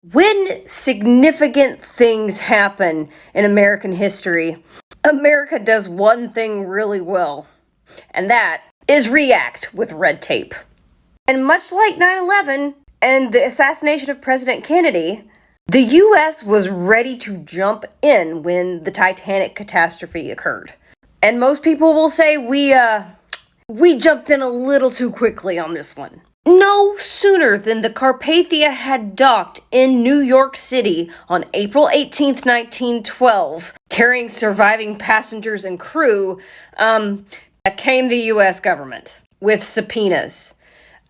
When significant things happen in American history, America does one thing really well, and that is react with red tape. And much like 9/11 and the assassination of President Kennedy, the US was ready to jump in when the Titanic catastrophe occurred. And most people will say we jumped in a little too quickly on this one. No sooner than the Carpathia had docked in New York City on April 18th, 1912, carrying surviving passengers and crew, came the US government with subpoenas.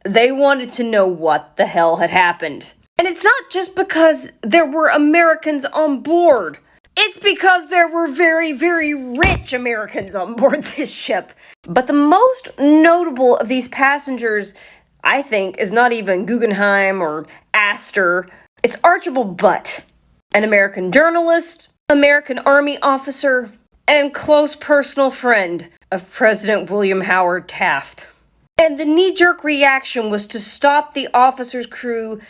They wanted to know what the hell had happened. And it's not just because there were Americans on board. It's because there were very, very rich Americans on board this ship. But the most notable of these passengers, I think, is not even Guggenheim or Astor. It's Archibald Butt, an American journalist, American Army officer, and close personal friend of President William Howard Taft. And the knee-jerk reaction was to stop the officer's crew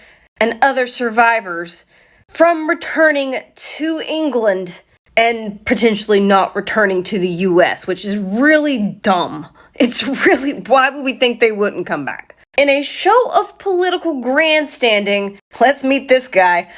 and other survivors from returning to England and potentially not returning to the US, which is really dumb. It's really, why would we think they wouldn't come back? In a show of political grandstanding, let's meet this guy.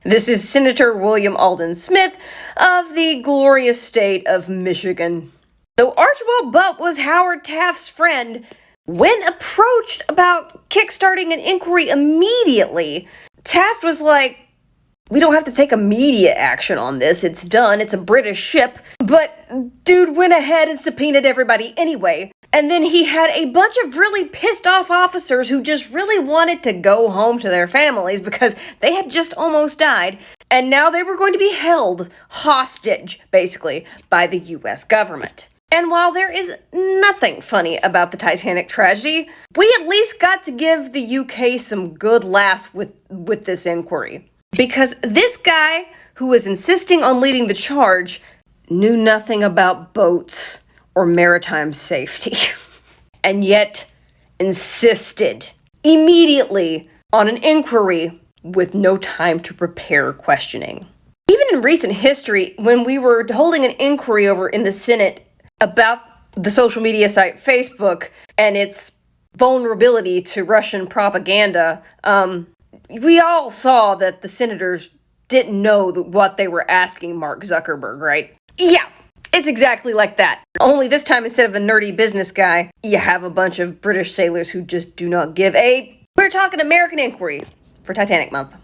This is Senator William Alden Smith of the glorious state of Michigan. Though Archibald Butt was Howard Taft's friend, when approached about kickstarting an inquiry immediately, Taft was like, we don't have to take immediate action on this. It's done. It's a British ship. But dude went ahead and subpoenaed everybody anyway. And then he had a bunch of really pissed off officers who just really wanted to go home to their families because they had just almost died. And now they were going to be held hostage, basically, by the US government. And while there is nothing funny about the Titanic tragedy, we at least got to give the UK some good laughs with this inquiry. Because this guy, who was insisting on leading the charge, knew nothing about boats or maritime safety. And yet insisted immediately on an inquiry with no time to prepare questioning. Even in recent history, when we were holding an inquiry over in the Senate about the social media site Facebook and its vulnerability to Russian propaganda, we all saw that the senators didn't know what they were asking Mark Zuckerberg, right? Yeah, it's exactly like that. Only this time, instead of a nerdy business guy, you have a bunch of British sailors who just do not give a... We're talking American inquiry for Titanic Month.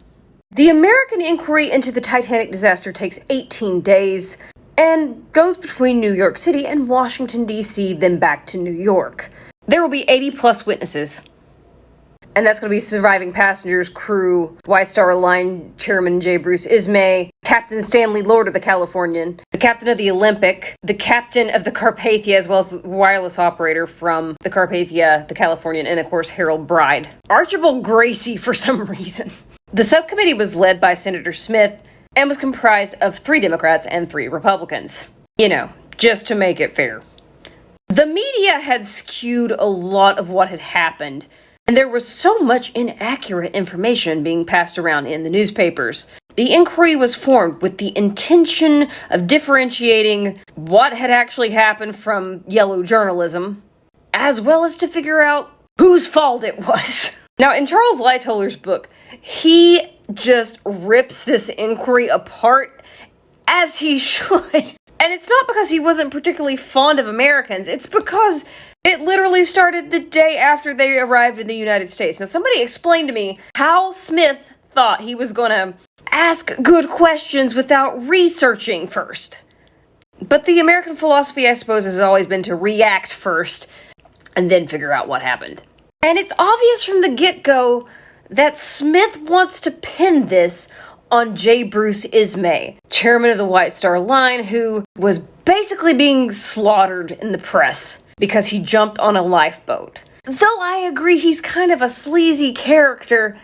The American inquiry into the Titanic disaster takes 18 days and goes between New York City and Washington, D.C., then back to New York. There will be 80 plus witnesses. And that's going to be surviving passengers, crew, White Star Line Chairman J. Bruce Ismay, Captain Stanley Lord of the Californian, the captain of the Olympic, the captain of the Carpathia, as well as the wireless operator from the Carpathia, the Californian, and of course Harold Bride. Archibald Gracie for some reason. The subcommittee was led by Senator Smith and was comprised of 3 Democrats and 3 Republicans. You know, just to make it fair. The media had skewed a lot of what had happened, and there was so much inaccurate information being passed around in the newspapers. The inquiry was formed with the intention of differentiating what had actually happened from yellow journalism, as well as to figure out whose fault it was. Now, in Charles Lightoller's book, he just rips this inquiry apart, as he should. And it's not because he wasn't particularly fond of Americans, it's because it literally started the day after they arrived in the United States. Now, somebody explained to me how Smith thought he was going to ask good questions without researching first. But the American philosophy, I suppose, has always been to react first and then figure out what happened. And it's obvious from the get-go that Smith wants to pin this on J. Bruce Ismay, chairman of the White Star Line, who was basically being slaughtered in the press because he jumped on a lifeboat. Though I agree he's kind of a sleazy character,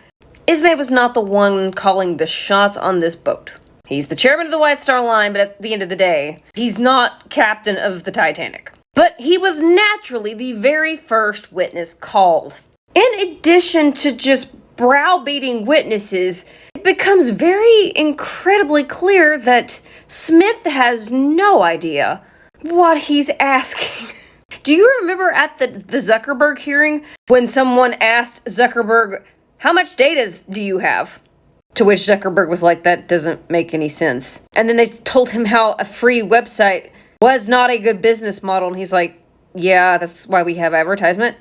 Ismay was not the one calling the shots on this boat. He's the chairman of the White Star Line, but at the end of the day, he's not captain of the Titanic. But he was naturally the very first witness called. In addition to just browbeating witnesses, it becomes very incredibly clear that Smith has no idea what he's asking. Do you remember at the Zuckerberg hearing when someone asked Zuckerberg, how much data do you have? To which Zuckerberg was like, that doesn't make any sense. And then they told him how a free website was not a good business model. And he's like, yeah, that's why we have advertisement.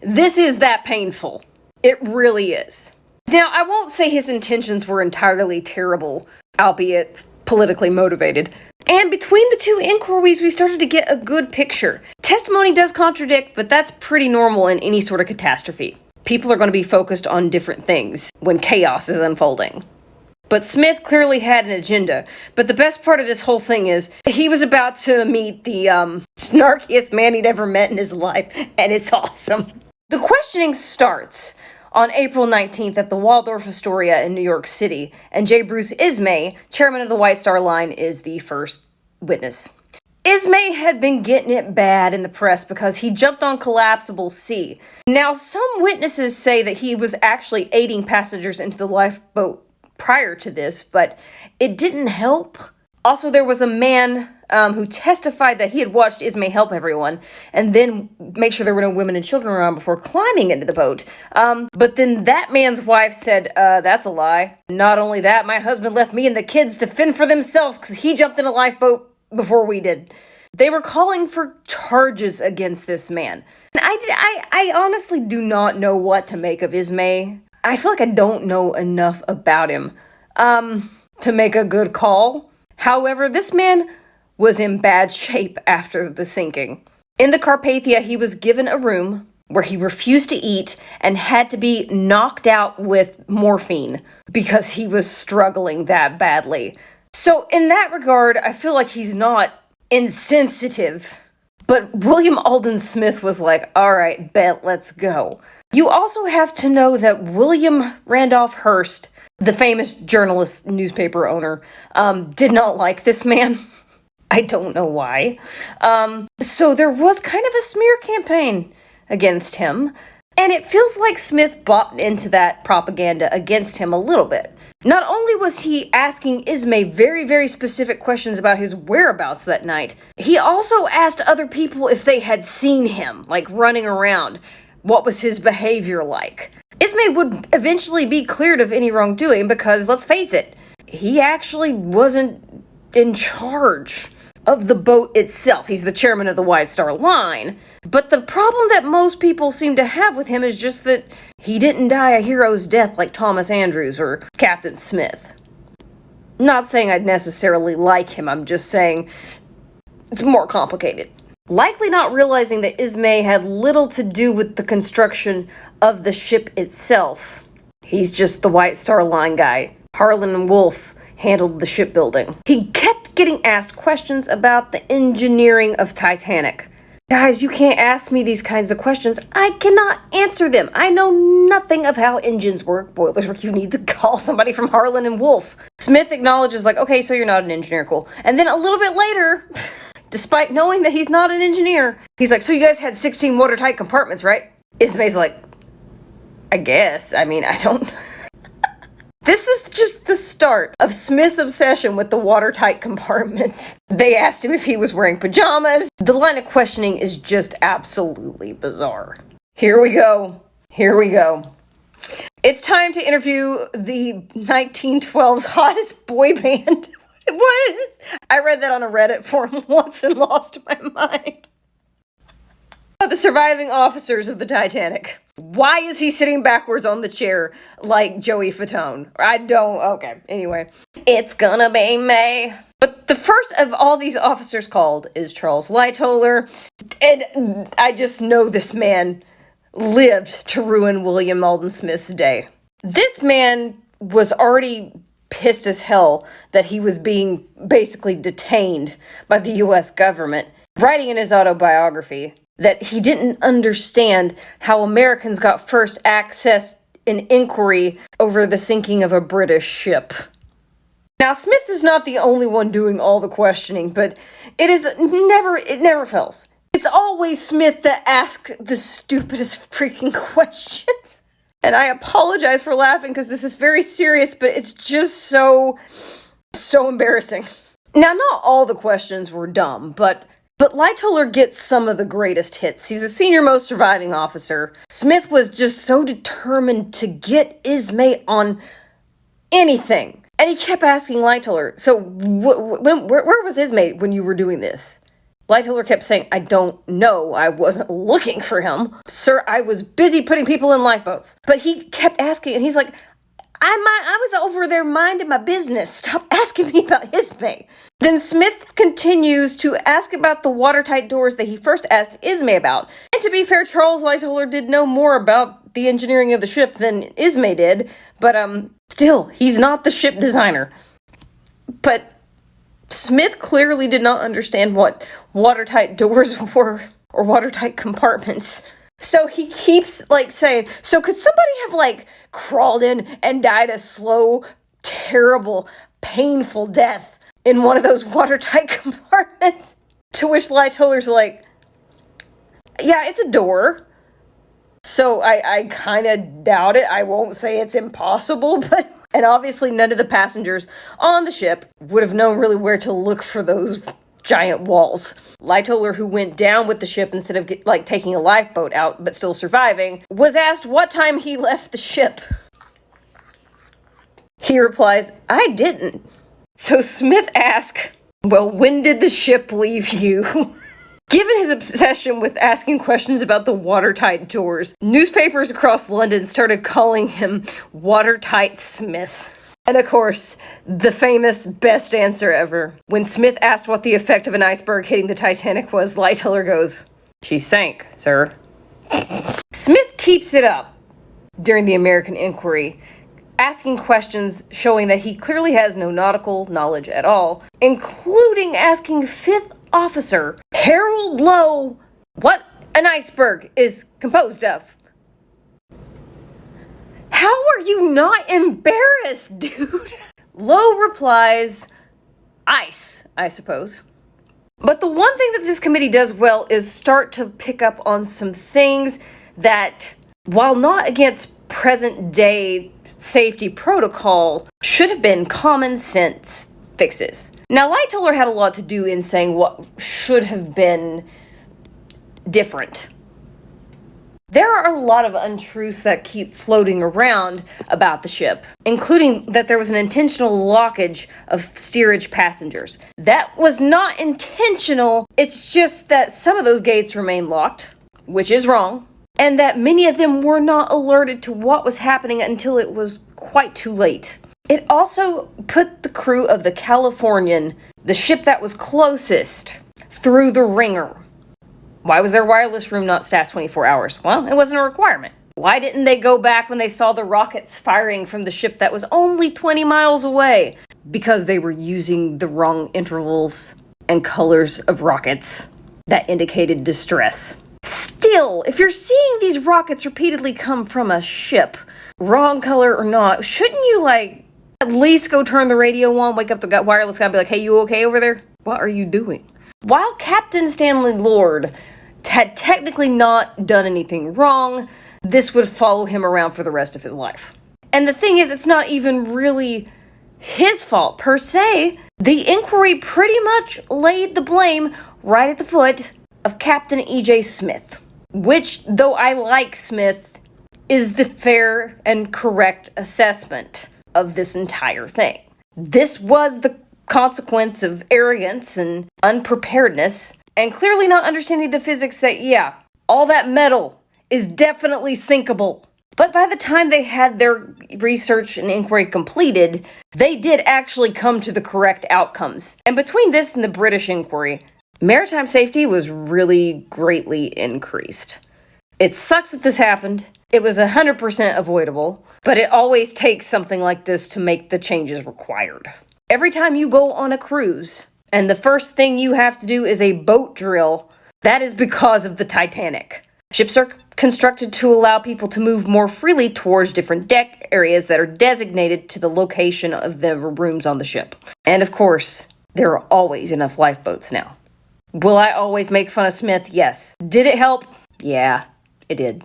This is that painful. It really is. Now, I won't say his intentions were entirely terrible, albeit politically motivated. And between the two inquiries, we started to get a good picture. Testimony does contradict, but that's pretty normal in any sort of catastrophe. People are going to be focused on different things when chaos is unfolding. But Smith clearly had an agenda. But the best part of this whole thing is he was about to meet the snarkiest man he'd ever met in his life, and it's awesome. The questioning starts on April 19th at the Waldorf Astoria in New York City, and J. Bruce Ismay, chairman of the White Star Line, is the first witness. Ismay had been getting it bad in the press because he jumped on Collapsible C. Now, some witnesses say that he was actually aiding passengers into the lifeboat prior to this, but it didn't help. Also, there was a man who testified that he had watched Ismay help everyone and then make sure there were no women and children around before climbing into the boat. But then that man's wife said, that's a lie. Not only that, my husband left me and the kids to fend for themselves because he jumped in a lifeboat before we did. They were calling for charges against this man. And I honestly do not know what to make of Ismay. I feel like I don't know enough about him to make a good call. However, this man was in bad shape after the sinking. In the Carpathia, he was given a room where he refused to eat and had to be knocked out with morphine because he was struggling that badly. So in that regard, I feel like he's not insensitive. But William Alden Smith was like, all right, bet, let's go. You also have to know that William Randolph Hearst, the famous journalist, newspaper owner, did not like this man. I don't know why. So there was kind of a smear campaign against him. And it feels like Smith bought into that propaganda against him a little bit. Not only was he asking Ismay very, very specific questions about his whereabouts that night, he also asked other people if they had seen him, like running around. What was his behavior like? Ismay would eventually be cleared of any wrongdoing because, let's face it, he actually wasn't in charge of the boat itself. He's the chairman of the White Star Line. But the problem that most people seem to have with him is just that he didn't die a hero's death like Thomas Andrews or Captain Smith. Not saying I'd necessarily like him, I'm just saying it's more complicated. Likely not realizing that Ismay had little to do with the construction of the ship itself. He's just the White Star Line guy. Harlan and Wolff handled the shipbuilding. He kept getting asked questions about the engineering of Titanic. Guys, you can't ask me these kinds of questions. I cannot answer them. I know nothing of how engines work, boilers work. You need to call somebody from Harlan and Wolff. Smith acknowledges, like, okay, so you're not an engineer, cool. And then a little bit later, despite knowing that he's not an engineer, he's like, so you guys had 16 watertight compartments, right? Ismay's like, I guess. I mean, I don't... This is just the start of Smith's obsession with the watertight compartments. They asked him if he was wearing pajamas. The line of questioning is just absolutely bizarre. Here we go. It's time to interview the 1912's hottest boy band. What? I read that on a Reddit forum once and lost my mind. The surviving officers of the Titanic. Why is he sitting backwards on the chair like Joey Fatone? Okay, anyway. It's gonna be May. But the first of all these officers called is Charles Lightoller. And I just know this man lived to ruin William Alden Smith's day. This man was already pissed as hell that he was being basically detained by the U.S. government, writing in his autobiography that he didn't understand how Americans got first access and inquiry over the sinking of a British ship. Now, Smith is not the only one doing all the questioning, but it never fails. It's always Smith that asks the stupidest freaking questions. And I apologize for laughing because this is very serious, but it's just so embarrassing. Now, not all the questions were dumb, but Lightoller gets some of the greatest hits. He's the senior-most surviving officer. Smith was just so determined to get Ismay on anything. And he kept asking Lightoller, so where was Ismay when you were doing this? Lightoller kept saying, I don't know. I wasn't looking for him. Sir, I was busy putting people in lifeboats. But he kept asking, and he's like, I was over there minding my business. Stop asking me about Ismay. Then Smith continues to ask about the watertight doors that he first asked Ismay about. And to be fair, Charles Lightoller did know more about the engineering of the ship than Ismay did. But still, he's not the ship designer. But Smith clearly did not understand what watertight doors were, or watertight compartments. So he keeps, saying, so could somebody have, crawled in and died a slow, terrible, painful death in one of those watertight compartments? To which Lightoller's like, yeah, it's a door. So I kind of doubt it. I won't say it's impossible, but... And obviously none of the passengers on the ship would have known really where to look for those giant walls. Lightoller, who went down with the ship instead of taking a lifeboat out but still surviving, was asked what time he left the ship. He replies, I didn't. So Smith asks, well, when did the ship leave you? Given his obsession with asking questions about the watertight doors, newspapers across London started calling him Watertight Smith. And of course, the famous best answer ever. When Smith asked what the effect of an iceberg hitting the Titanic was, Lightoller goes, she sank, sir. Smith keeps it up during the American inquiry, asking questions showing that he clearly has no nautical knowledge at all, including asking Fifth Officer Harold Lowe what an iceberg is composed of. How are you not embarrassed, dude? Lowe replies, ice, I suppose. But the one thing that this committee does well is start to pick up on some things that, while not against present-day safety protocol, should have been common sense fixes. Now, Lightoller had a lot to do in saying what should have been different. There are a lot of untruths that keep floating around about the ship, including that there was an intentional lockage of steerage passengers. That was not intentional, it's just that some of those gates remain locked, which is wrong, and that many of them were not alerted to what was happening until it was quite too late. It also put the crew of the Californian, the ship that was closest, through the ringer. Why was their wireless room not staffed 24 hours? Well, it wasn't a requirement. Why didn't they go back when they saw the rockets firing from the ship that was only 20 miles away? Because they were using the wrong intervals and colors of rockets that indicated distress. Still, if you're seeing these rockets repeatedly come from a ship, wrong color or not, shouldn't you, at least go turn the radio on, wake up the wireless guy and be like, hey, you okay over there? What are you doing? While Captain Stanley Lord had technically not done anything wrong, this would follow him around for the rest of his life. And the thing is, it's not even really his fault per se. The inquiry pretty much laid the blame right at the foot of Captain E.J. Smith, which, though I like Smith, is the fair and correct assessment of this entire thing. This was the consequence of arrogance and unpreparedness, and clearly not understanding the physics that, yeah, all that metal is definitely sinkable. But by the time they had their research and inquiry completed, they did actually come to the correct outcomes. And between this and the British inquiry, maritime safety was really greatly increased. It sucks that this happened. It was 100% avoidable, but it always takes something like this to make the changes required. Every time you go on a cruise, and the first thing you have to do is a boat drill, that is because of the Titanic. Ships are constructed to allow people to move more freely towards different deck areas that are designated to the location of the rooms on the ship. And of course, there are always enough lifeboats now. Will I always make fun of Smith? Yes. Did it help? Yeah, it did.